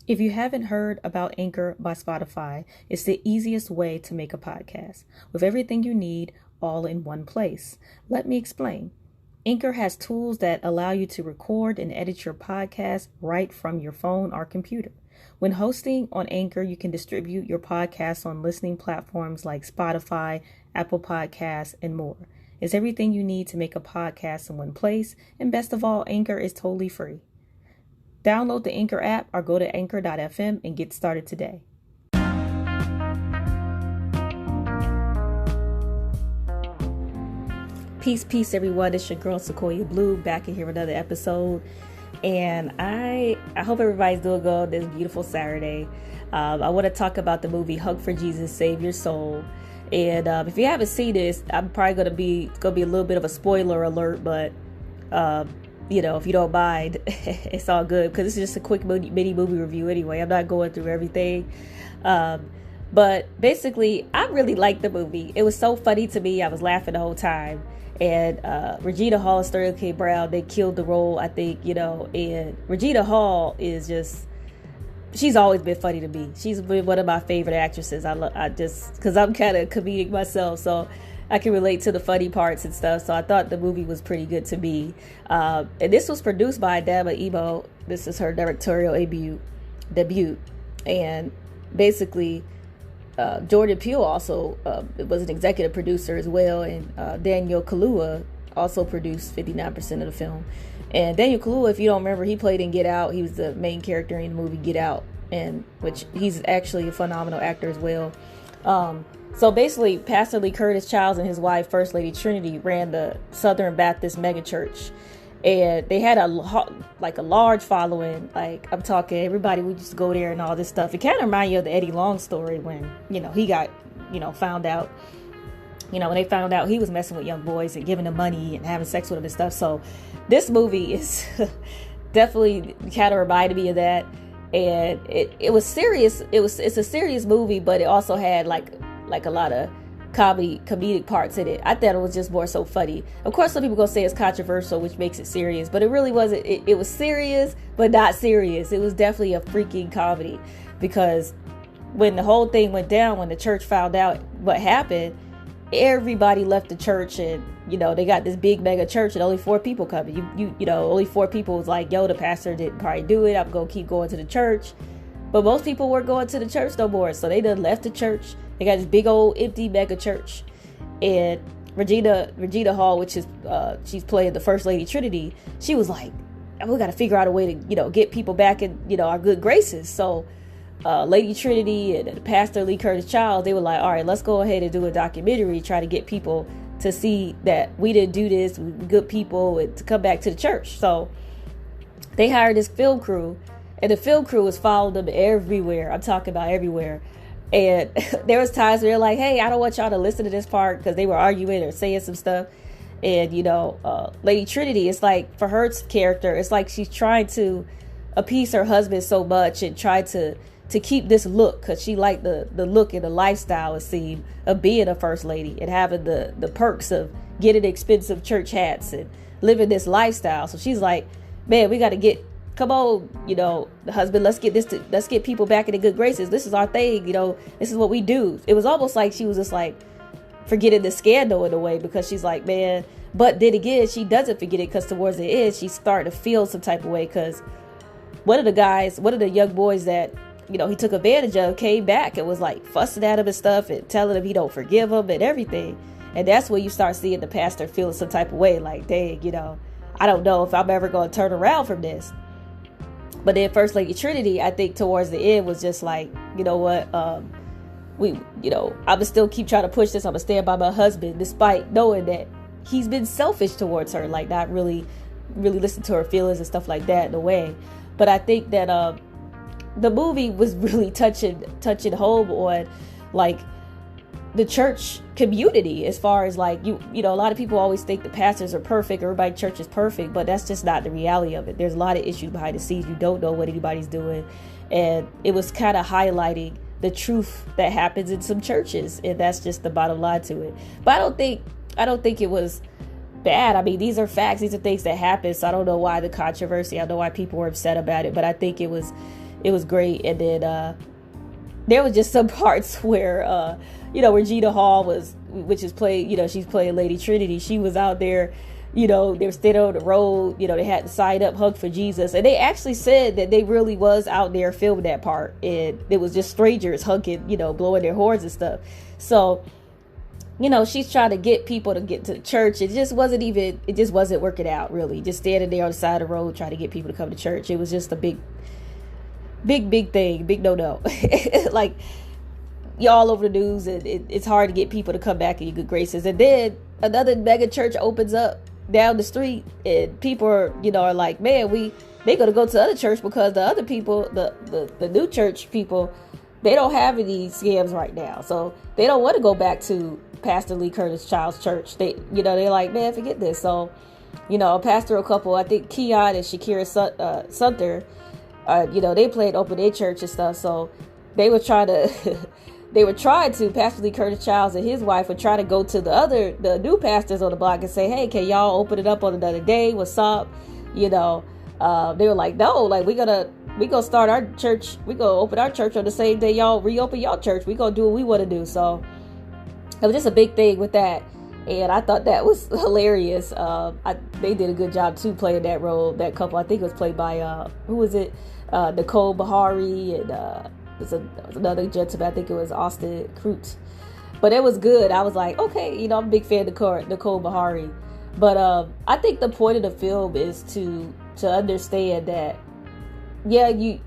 If you haven't heard about Anchor by Spotify, it's the easiest way to make a podcast with everything you need all in one place. Let me explain. Anchor has tools that allow you to record and edit your podcast right from your phone or computer. When hosting on Anchor, you can distribute your podcast on listening platforms like Spotify, Apple Podcasts, and more. It's everything you need to make a podcast in one place, and best of all, Anchor is totally free. Download the Anchor app or go to anchor.fm and get started today. Peace, everyone. It's your girl Sequoia Blue back in here with another episode. And I hope everybody's doing good on this beautiful Saturday. I want to talk about the movie Honk for Jesus, Save Your Soul. And if you haven't seen this, I'm probably gonna be a little bit of a spoiler alert, but if you don't mind, it's all good because this is just a quick mini movie review anyway. I'm not going through everything. But basically, I really liked the movie. It was so funny to me. I was laughing the whole time. And Regina Hall and Sterling K. Brown, they killed the role, I think, and Regina Hall is just, she's always been funny to me. She's been one of my favorite actresses. I just, because I'm kind of comedic myself, so I can relate to the funny parts and stuff. So I thought the movie was pretty good to me. And this was produced by Adama Emo. This is her directorial debut. And basically, Jordan Peele also was an executive producer as well. And Daniel Kaluuya also produced 59% of the film. And Daniel Kaluuya, if you don't remember, he played in Get Out. He was the main character in the movie Get Out, and which he's actually a phenomenal actor as well. So basically, Pastor Lee Curtis Childs and his wife, First Lady Trinity, ran the Southern Baptist megachurch, and they had a large following. Like, I'm talking, everybody would just go there and all this stuff. It kind of reminds you of the Eddie Long story when he got found out. When they found out he was messing with young boys and giving them money and having sex with them and stuff. So this movie is definitely kind of reminded me of that. And it was serious. It's a serious movie, but it also had like a lot of comedic parts in it. I thought it was just more so funny. Of course, some people gonna say it's controversial, which makes it serious, but it really wasn't. It was serious, but not serious. It was definitely a freaking comedy, because when the whole thing went down, when the church found out what happened, everybody left the church, and they got this big mega church and only 4 people coming. Only 4 people was like, yo, the pastor didn't probably do it, I'm gonna keep going to the church. But most people weren't going to the church no more, so they done left the church. They got this big old empty mega church. And Regina Hall, which is she's playing the First Lady Trinity, she was like, we got to figure out a way to get people back in our good graces. So Lady Trinity and Pastor Lee Curtis Childs, they were like, all right, let's go ahead and do a documentary, try to get people to see that we didn't do this, we were good people, and to come back to the church. So they hired this film crew, and the film crew was following them everywhere. I'm talking about everywhere. And there was times where they're like, hey, I don't want y'all to listen to this part, because they were arguing or saying some stuff. And Lady Trinity, it's like, for her character, it's like she's trying to appease her husband so much and try to keep this look, because she liked the look and the lifestyle, it seemed, of being a first lady and having the perks of getting expensive church hats and living this lifestyle. So she's like, man, we got to come on, the husband, let's get people back in the good graces. This is our thing, this is what we do. It was almost like she was just like forgetting the scandal in a way, because she's like, man, but then again, she doesn't forget it, because towards the end, she's starting to feel some type of way, because one of the young boys that he took advantage of came back and was like fussing at him and stuff and telling him he don't forgive him and everything. And that's when you start seeing the pastor feeling some type of way, like, dang, I don't know if I'm ever going to turn around from this. But then First Lady Trinity, I think towards the end, was just like, you know what, I'm gonna still keep trying to push this. I'm gonna stand by my husband, despite knowing that he's been selfish towards her, like not really listen to her feelings and stuff like that in a way. But I think that the movie was really touching home on like the church community, as far as like a lot of people always think the pastors are perfect, everybody in church is perfect, but that's just not the reality of it. There's a lot of issues behind the scenes. You don't know what anybody's doing, and it was kind of highlighting the truth that happens in some churches, and that's just the bottom line to it. But I don't think it was bad. I mean, these are facts, these are things that happen, so I don't know why the controversy. I know why people were upset about it, but I think it was it was great. And then there was just some parts where Regina Hall which is played, she's playing Lady Trinity. She was out there, they were standing on the road, they had to sign up Hug for Jesus. And they actually said that they really was out there filming that part. And it was just strangers hugging, blowing their horns and stuff. So, she's trying to get people to get to the church. It just wasn't working out, really. Just standing there on the side of the road trying to get people to come to church. It was just a big thing, big no. Like, you're all over the news, and it's hard to get people to come back in your good graces. And then another mega church opens up down the street, and people are like, man, they're gonna go to the other church because the other people, the new church people, they don't have any scams right now, so they don't want to go back to Pastor Lee Curtis Child's church. They're like, man, forget this. So, a pastoral couple, I think Keon and Shakira Sumter, they played open their church and stuff. So they were trying to, Pastor Lee Curtis Childs and his wife would try to go to the new pastors on the block and say, hey, can y'all open it up on another day? What's up? They were like, no, like we gonna start our church. We gonna open our church on the same day y'all reopen your church. We gonna do what we want to do. So it was just a big thing with that. And I thought that was hilarious. They did a good job too playing that role. That couple, I think it was played by who was it? Nicole Bahari and there's another gentleman. I think it was Austin Crute. But it was good. I was like, okay, I'm a big fan of Nicole Bahari. But I think the point of the film is to understand that, yeah, you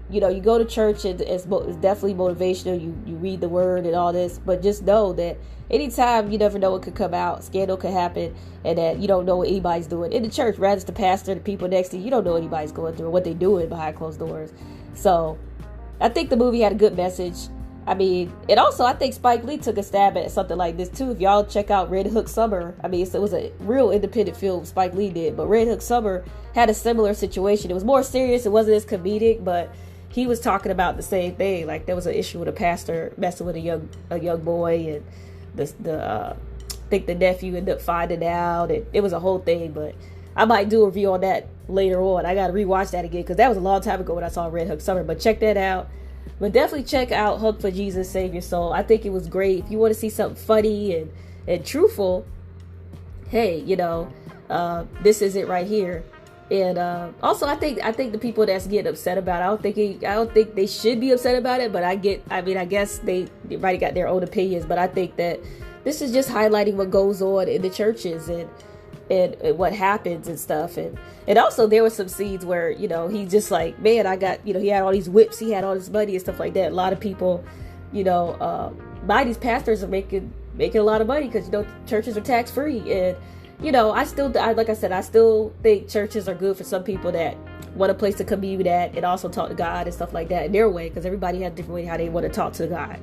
go to church and it's definitely motivational. You read the word and all this, but just know that anytime, you never know what could come out. Scandal could happen, and that you don't know what anybody's doing in the church. Rather, it's the pastor, the people next to you. You don't know what anybody's going through or what they're doing behind closed doors. So I think the movie had a good message. I mean, and also I think Spike Lee took a stab at something like this too. If y'all check out Red Hook Summer, I mean, it was a real independent film Spike Lee did, but Red Hook Summer had a similar situation. It was more serious. It wasn't as comedic, but he was talking about the same thing. Like, there was an issue with a pastor messing with a young boy, and I think the nephew ended up finding out, and it was a whole thing. But I might do a review on that later on. I got to rewatch that again because that was a long time ago when I saw Red Hook Summer. But check that out. But definitely check out Hug for Jesus, Save Your Soul. I think it was great. If you want to see something funny and truthful, hey, this is it right here. And also, I think the people that's getting upset about it, I don't think they should be upset about it. But I guess everybody got their own opinions. But I think that this is just highlighting what goes on in the churches and what happens and stuff. And also there were some scenes where, he's just like, man, I got, he had all these whips, he had all this money and stuff like that. A lot of people, these pastors are making a lot of money because, churches are tax free. And, I still think churches are good for some people that want a place to commune at and also talk to God and stuff like that in their way, because everybody has a different way how they want to talk to God.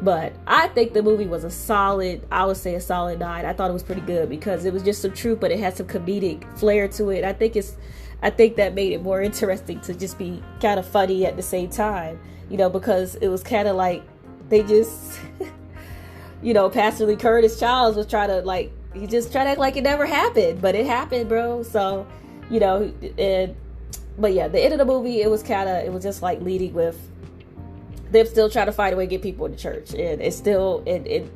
But I think the movie was a solid 9. I thought it was pretty good because it was just some truth, but it had some comedic flair to it. I think that made it more interesting to just be kind of funny at the same time, because it was kind of like they just, Pastor Lee Curtis Childs was trying to he just tried to act like it never happened, but it happened, bro. So, but yeah, the end of the movie, it was just like leading with them still trying to find a way to get people in the church. And it's still in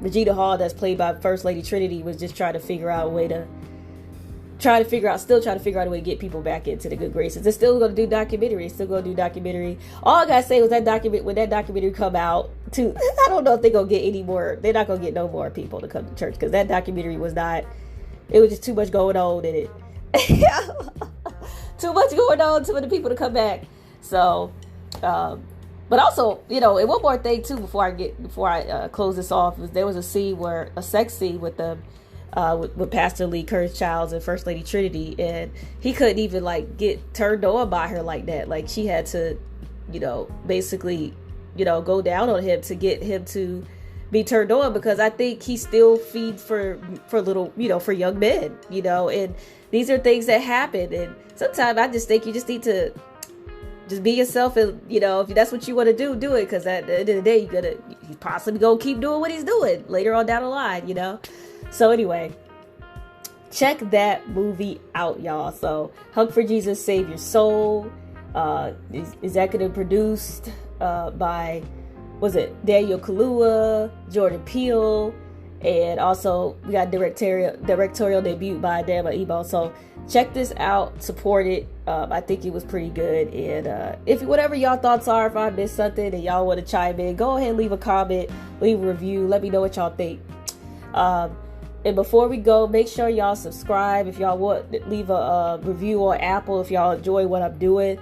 Regina Hall, that's played by First Lady Trinity, was just trying to figure out a way to get people back into the good graces. They're still going to do documentary. All I gotta say was when that documentary come out too, I don't know if they're going to get any more. They're not going to get no more people to come to church, because that documentary it was just too much going on in it. Too much going on, too many people to come back. So, but also, and one more thing too before I close this off, there was a sex scene with with Pastor Lee Curtis Childs and First Lady Trinity, and he couldn't even get turned on by her like that. Like, she had to, basically, go down on him to get him to be turned on, because I think he still feeds for little, for young men, and these are things that happen. And sometimes I just think you just need to just be yourself, and if that's what you want to do it, because at the end of the day you possibly gonna keep doing what he's doing later on down the line. So anyway, check that movie out, y'all. So Hug for Jesus, Save Your Soul. Executive produced by, was it Daniel Kaluuya, Jordan Peele, and also we got directorial debut by Dan Ebo. So check this out, support it. I think it was pretty good. And if whatever y'all thoughts are, if I missed something and y'all want to chime in, go ahead and leave a comment, leave a review, let me know what y'all think. And before we go, make sure y'all subscribe. If y'all want, leave a review on Apple if y'all enjoy what I'm doing,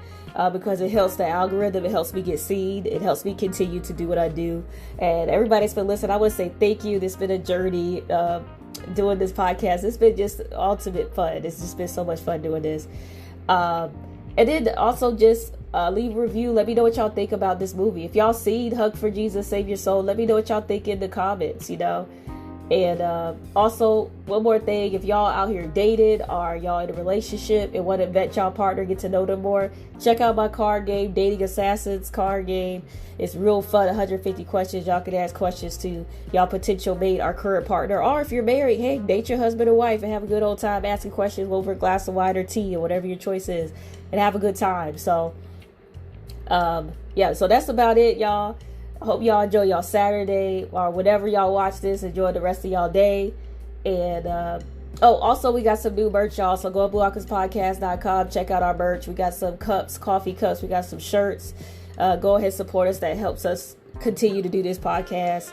because it helps the algorithm. It helps me get seen. It helps me continue to do what I do. And everybody's been listening. I want to say thank you. This has been a journey doing this podcast. It's been just ultimate fun. It's just been so much fun doing this. And then also just leave a review. Let me know what y'all think about this movie. If y'all seen Hug for Jesus, Save Your Soul, let me know what y'all think in the comments, And also, one more thing, if y'all out here dated or y'all in a relationship and want to vet y'all partner, get to know them more, check out my card game, Dating Assassins card game. It's real fun, 150 questions. Y'all can ask questions to y'all potential mate or current partner. Or if you're married, hey, date your husband or wife and have a good old time asking questions over a glass of wine or tea or whatever your choice is, and have a good time. So, so that's about it, y'all. I hope y'all enjoy y'all Saturday, or whenever y'all watch this, enjoy the rest of y'all day. And also we got some new merch, y'all. So go to bluealchemistpodcast.com, check out our merch. We got some cups, coffee cups, we got some shirts. Go ahead and support us. That helps us continue to do this podcast.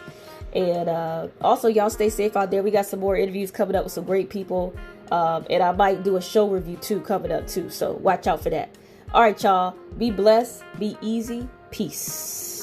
And also y'all stay safe out there. We got some more interviews coming up with some great people. And I might do a show review too coming up too. So watch out for that. All right, y'all. Be blessed. Be easy. Peace.